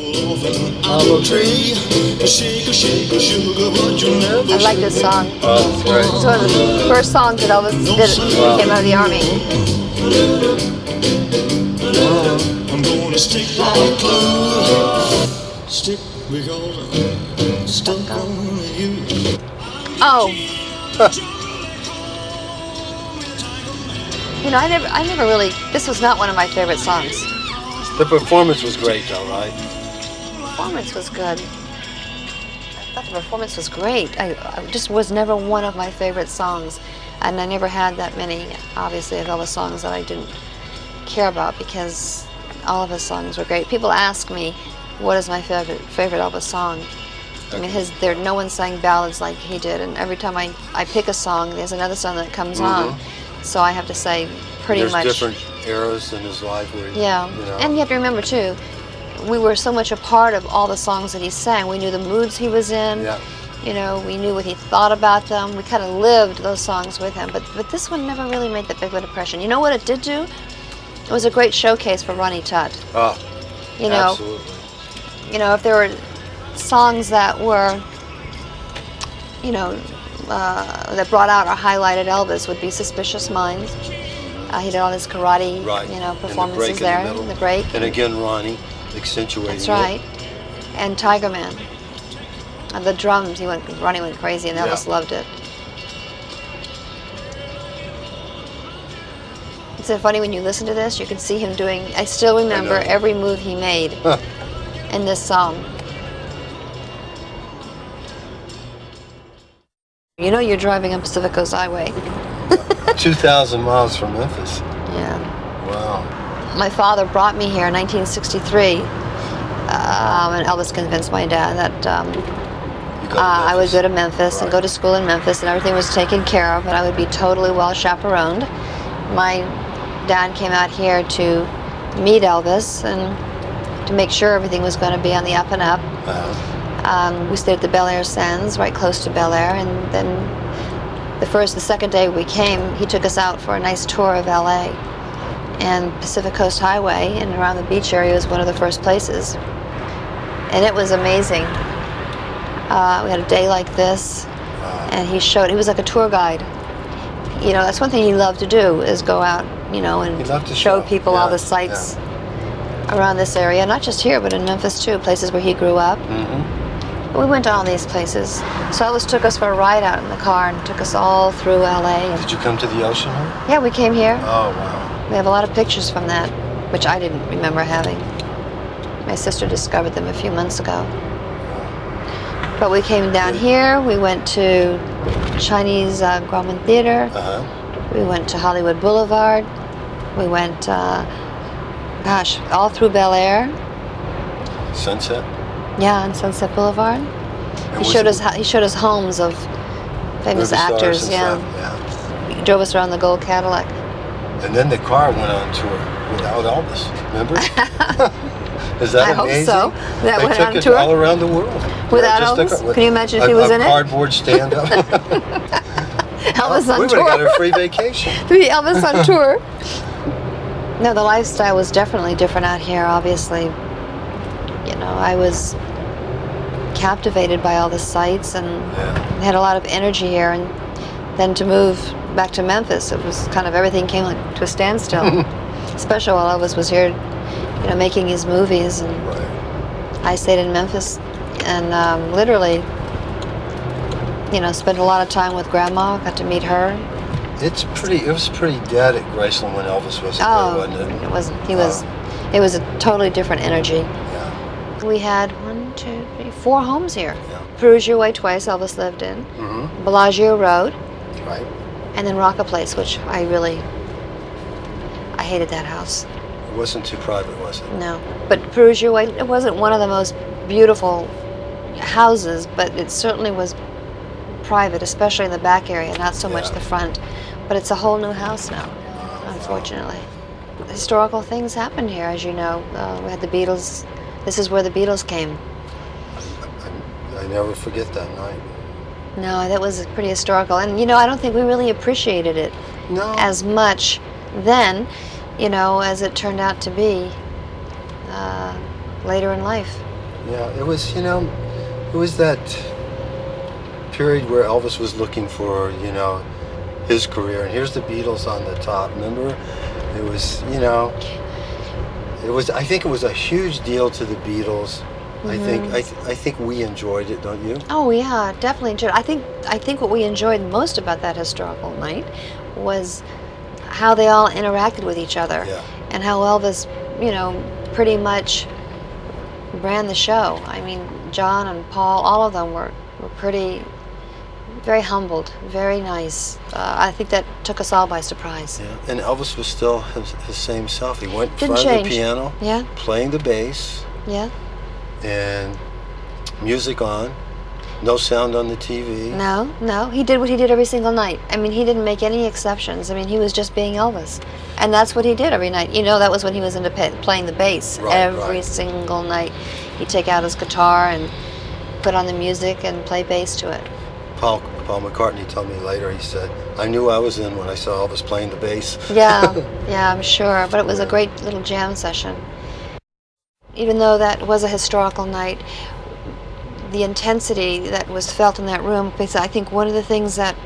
I like this song. Oh, great. It's one of the first songs that Elvis did when he came out of the army. I'm gonna stick like glue. Stick because I'm stuck on you. Oh. You know, I never really, this was not one of my favorite songs. The performance was great, though, right? The performance was good. I thought the performance was great. I just was never one of my favorite songs. And I never had that many, obviously, of Elvis songs that I didn't care about because all of his songs were great. People ask me, what is my favorite Elvis song? I mean, no one sang ballads like he did, and every time I pick a song, there's another song that comes on. So I have to say pretty much. There's different eras in his life where yeah, you know. And you have to remember too, we were so much a part of all the songs that he sang. We knew the moods he was in. Yeah. You know, we knew what he thought about them. We kind of lived those songs with him. But this one never really made that big of an impression. You know what it did do? It was a great showcase for Ronnie Tutt. Oh, you know, absolutely. You know, if there were songs that were, you know, that brought out or highlighted Elvis would be Suspicious Minds. He did all his karate, right. you know, performances the there. in the break. And again, Ronnie accentuating That's right. it. And Tiger Man. And the drums, Ronnie went crazy and Elvis loved it. It's so funny when you listen to this, you can see him doing, I still remember every move he made in this song. You know you're driving on Pacific Coast Highway. 2,000 miles from Memphis. Yeah. Wow. My father brought me here in 1963, and Elvis convinced my dad that I would go to Memphis and go to school in Memphis, and everything was taken care of, and I would be totally well chaperoned. My dad came out here to meet Elvis and to make sure everything was going to be on the up and up. We stayed at the Bel Air Sands, right close to Bel Air, and then the second day we came, he took us out for a nice tour of LA. And Pacific Coast Highway and around the beach area was one of the first places. And it was amazing. We had a day like this, and he was like a tour guide. You know, that's one thing he loved to do, is go out, you know, and show people all the sights around this area, not just here, but in Memphis too, places where he grew up. We went to all these places. So Elvis took us for a ride out in the car and took us all through LA. Did you come to the ocean? Yeah, we came here. Oh, wow. We have a lot of pictures from that, which I didn't remember having. My sister discovered them a few months ago. But we came down here. We went to Chinese Grauman Theater. We went to Hollywood Boulevard. We went, all through Bel Air. Sunset? Yeah, on Sunset Boulevard. He showed us homes of famous actors. He drove us around the gold Cadillac. And then the car went on tour without Elvis. Remember? Is that amazing? I hope so. That went on took tour it all around the world without Elvis. Can you imagine if he was in it? A cardboard stand-up. Elvis on tour. We would have got a free vacation. Elvis on tour. No, the lifestyle was definitely different out here. Obviously, you know, I was captivated by all the sights and had a lot of energy here. And then to move back to Memphis, it was kind of everything came to a standstill. Especially while Elvis was here, you know, making his movies. And I stayed in Memphis and literally, you know, spent a lot of time with Grandma. Got to meet her. It was pretty dead at Graceland when Elvis wasn't there, wasn't it? It wasn't. It was a totally different energy. We had 4 homes here. Perugia Way twice Elvis lived in. Bellagio Road. Right. And then Rocca Place, which I hated that house. It wasn't too private, was it? No. But Perugia Way, it wasn't one of the most beautiful houses, but it certainly was private, especially in the back area, not so much the front. But it's a whole new house now, unfortunately. Historical things happened here, as you know. We had the Beatles. This is where the Beatles came. I never forget that night. No, that was pretty historical. And, you know, I don't think we really appreciated it as much then, you know, as it turned out to be. later in life. Yeah, it was, it was that period where Elvis was looking for, his career, and here's the Beatles on the top. Remember, it was, I think it was a huge deal to the Beatles. Mm-hmm. I think we enjoyed it, don't you? Oh yeah, definitely enjoyed. I think what we enjoyed most about that historical night was how they all interacted with each other, Yeah. and how Elvis, pretty much ran the show. I mean, John and Paul, all of them were very humbled, very nice. I think that took us all by surprise. Yeah. And Elvis was still his same self. He went in Didn't front change. of the piano, Yeah, playing the bass, yeah. and music on. No sound on the TV. No. He did what he did every single night. I mean, he didn't make any exceptions. I mean, he was just being Elvis. And that's what he did every night. That was when he was into playing the bass. Right, every right. single night. He'd take out his guitar and put on the music and play bass to it. Paul McCartney told me later, he said, I knew I was in when I saw Elvis playing the bass. Yeah, I'm sure. But it was a great little jam session. Even though that was a historical night, the intensity that was felt in that room, because I think one of the things that,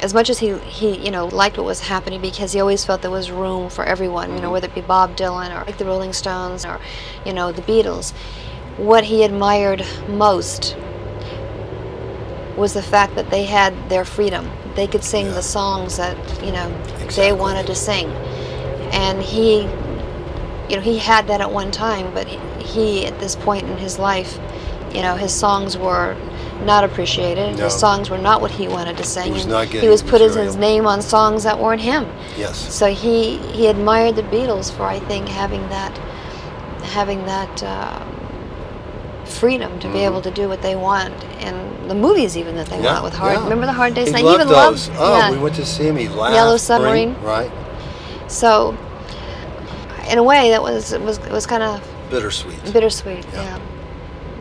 as much as he liked what was happening, because he always felt there was room for everyone, whether it be Bob Dylan or like the Rolling Stones or, the Beatles, what he admired most was the fact that they had their freedom. They could sing the songs that, they wanted to sing. And he had that at one time, but he at this point in his life, his songs were not appreciated. No. His songs were not what he wanted to sing. He was putting material. his name on songs that weren't him. Yes. So he admired the Beatles for, I think, having that freedom to be able to do what they want, and the movies even that they want with Hard. Remember the Hard Day's Night? He loved those. Yeah. We went to see him. He laughed. Yellow Submarine. Right. So, in a way, it was kind of Bittersweet. Yeah.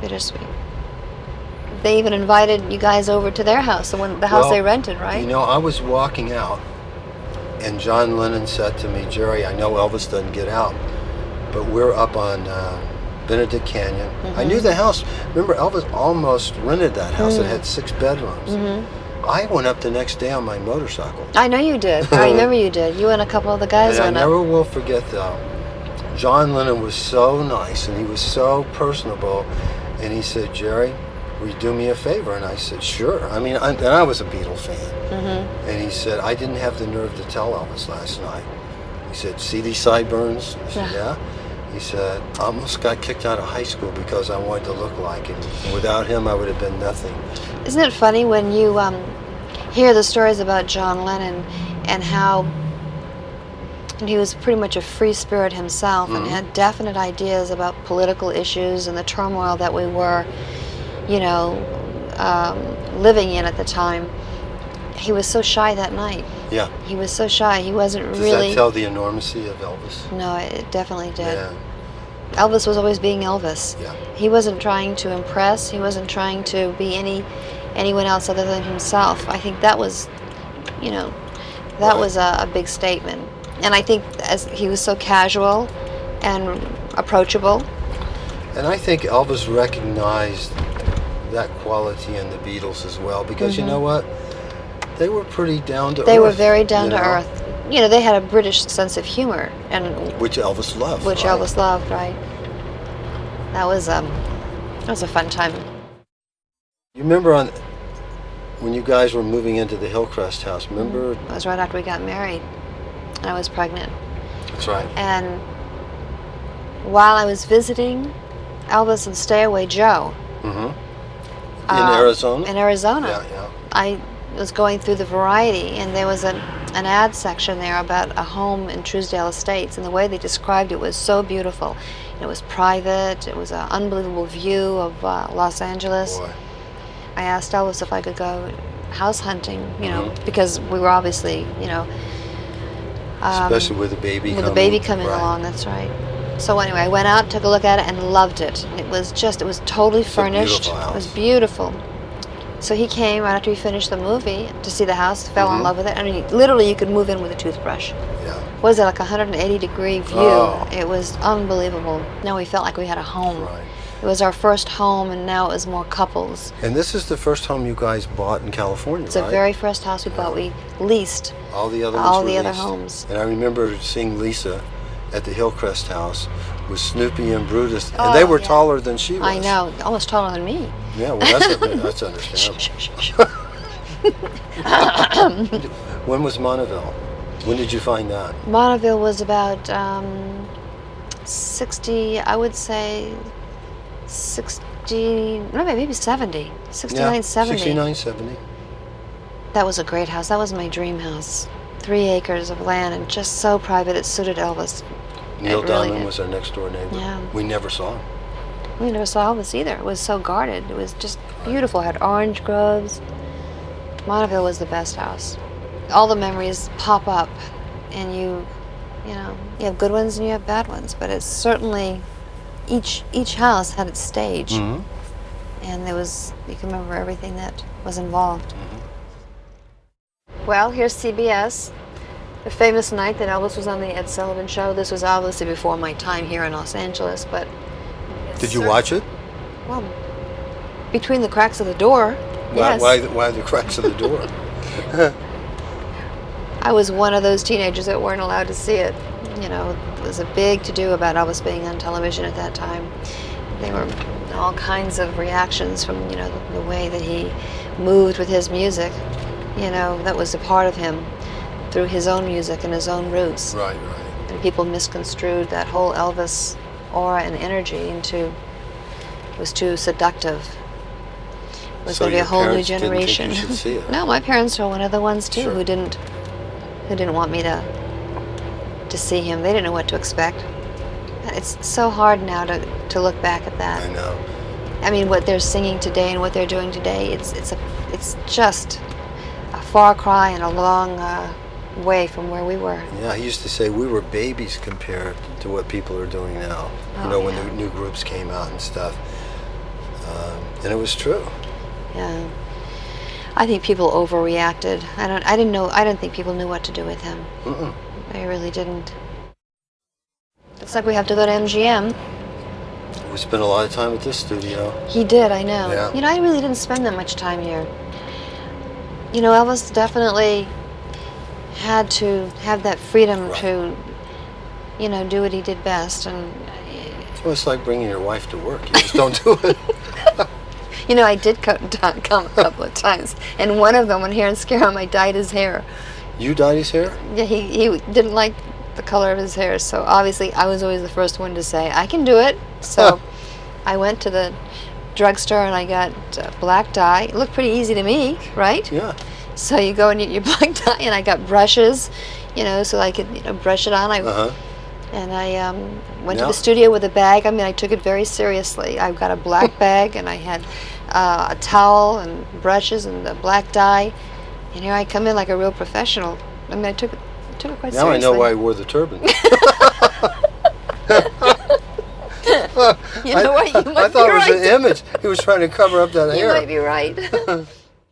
Bittersweet. They even invited you guys over to their house, the house they rented, right? I was walking out, and John Lennon said to me, Jerry, I know Elvis doesn't get out, but we're up on Benedict Canyon. I knew the house. Remember, Elvis almost rented that house. It had 6 bedrooms. I went up the next day on my motorcycle. I know you did. I remember you did. You and a couple of the guys And went I up. never will forget, though, John Lennon was so nice, and he was so personable, and he said, Jerry, will you do me a favor? And I said, sure. I mean, and I was a Beatle fan. And he said, I didn't have the nerve to tell Elvis last night. He said, see these sideburns? I said, yeah. He said, I almost got kicked out of high school because I wanted to look like him. And without him, I would have been nothing. Isn't it funny when you hear the stories about John Lennon and how he was pretty much a free spirit himself and had definite ideas about political issues and the turmoil that we were, living in at the time. He was so shy that night. Yeah. He was so shy. He wasn't Does really... that tell the enormity of Elvis? No, it definitely did. Yeah. Elvis was always being Elvis. Yeah. He wasn't trying to impress. He wasn't trying to be anyone else other than himself. I think that was, that was a big statement. And I think as he was so casual and approachable. And I think Elvis recognized that quality in the Beatles as well, because you know what? They were pretty down to earth. They were very down to earth. They had a British sense of humor, and which Elvis loved. Which Elvis loved, right? That was a fun time. You remember when you guys were moving into the Hillcrest house? Remember? It was right after we got married, and I was pregnant. That's right. And while I was visiting Elvis and Stay Away Joe, in Arizona. In Arizona, Yeah. I was going through the Variety, and there was an ad section there about a home in Truesdale Estates, and the way they described it was so beautiful. It was private. It was an unbelievable view of Los Angeles. Boy. I asked Elvis if I could go house hunting, because we were obviously, especially with the baby coming. With the baby coming along, that's right. So anyway, I went out, took a look at it, and loved it. It was totally furnished. Beautiful house. It was beautiful. So he came right after we finished the movie to see the house, fell in love with it, and literally you could move in with a toothbrush. Yeah. was it like 180-degree view? Oh. It was unbelievable. Now we felt like we had a home. Right. It was our first home, and now it was more couples. And this is the first home you guys bought in California, It's right? the very first house we bought. We leased All the other ones all were the other leased. homes. And I remember seeing Lisa at the Hillcrest house with Snoopy and Brutus, and they were yeah. taller than she was. I know, almost taller than me. Yeah, well, that's understandable. When was Monteville? When did you find that? Monteville was about 60, I would say 60, no, maybe 70, 69, 70. 69, 70. That was a great house. That was my dream house. 3 acres of land and just so private it suited Elvis. Neil It really Diamond did. was our next door neighbor. Yeah. We never saw him. We never saw Elvis either. It was so guarded. It was just beautiful. It had orange groves. Monteville was the best house. All the memories pop up, and you know, you have good ones and you have bad ones, but it's certainly each house had its stage, Mm-hmm. and you can remember everything that was involved. Well, here's CBS. The famous night that Elvis was on the Ed Sullivan Show. This was obviously before my time here in Los Angeles, but Did you watch it? well, between the cracks of the door. Yes. Why the cracks of the door? I was one of those teenagers that weren't allowed to see it. You know, it was a big to-do about Elvis being on television at that time. There were all kinds of reactions from, you know, the way that he moved with his music. You know, that was a part of him through his own music and his own roots. Right. And people misconstrued that whole Elvis aura and energy into, it was too seductive. It was So going to be a your whole new parents didn't think you generation. should see it? No, my parents were one of the ones too Sure. who didn't want me to see him. They didn't know what to expect. It's so hard now to look back at that. I know. I mean, what they're singing today and what they're doing today, it's just a far cry and a long way from where we were. Yeah, I used to say we were babies compared to what people are doing now. You know, when the new groups came out and stuff. And it was true. Yeah. I think people overreacted. I didn't think people knew what to do with him. Mm-mm. They really didn't. It's like we have to go to MGM. We spent a lot of time at this studio. He did, I know. Yeah. You know, I really didn't spend that much time here. You know, Elvis definitely had to have that freedom Right. to, you know, do what he did best. And, Well, it's like bringing your wife to work. You just don't do it. you know, I did come a couple of times. And one of them, when here in Scarum, I dyed his hair. You dyed his hair? Yeah, he didn't like the color of his hair, so obviously I was always the first one to say, I can do it. So I went to the drugstore and I got black dye. It looked pretty easy to me, right? Yeah. So you go and get your black dye, and I got brushes, you know, so I could, you know, brush it on. And I went to Yeah. the studio with a bag. I mean, I took it very seriously. I got a black bag, and I had a towel and brushes and the black dye. And here I come in like a real professional. I mean, I took it quite seriously. Now I know why he wore the turban. You know what? You might I thought be it was right. an image. He was trying to cover up that You hair. might be right.